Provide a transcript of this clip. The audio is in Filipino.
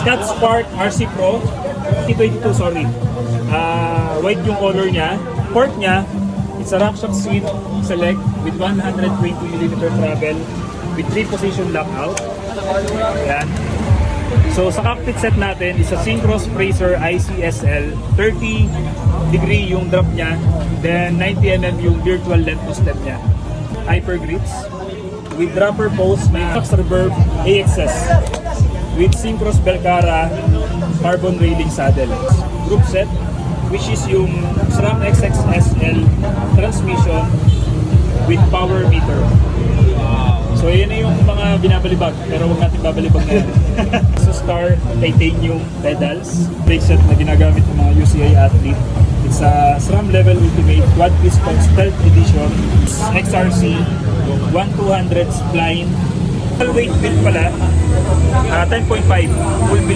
That Spark RC Pro 2022, sorry. White yung color niya. Port niya, it's a ramshaft seat select with 120mm travel with 3-position lockout. Ayan. So sa cockpit set natin is a Synchros Fraser ICSL, 30 degree yung drop niya, then 90mm yung virtual length to step niya. Hyper grips with dropper post, may Fox Reverb AXS with Synchros Belcara carbon railing saddle. Group set, which is yung SRAM XXSL transmission with power meter. So yan na yung mga binabalibag, pero huwag natin babalibag na yan. So Star titanium pedals, brake set na ginagamit ng mga UCI athlete. It's a SRAM level ultimate quad piston stealth edition, XRC 1200 spline. Weight build pala, 10.5 full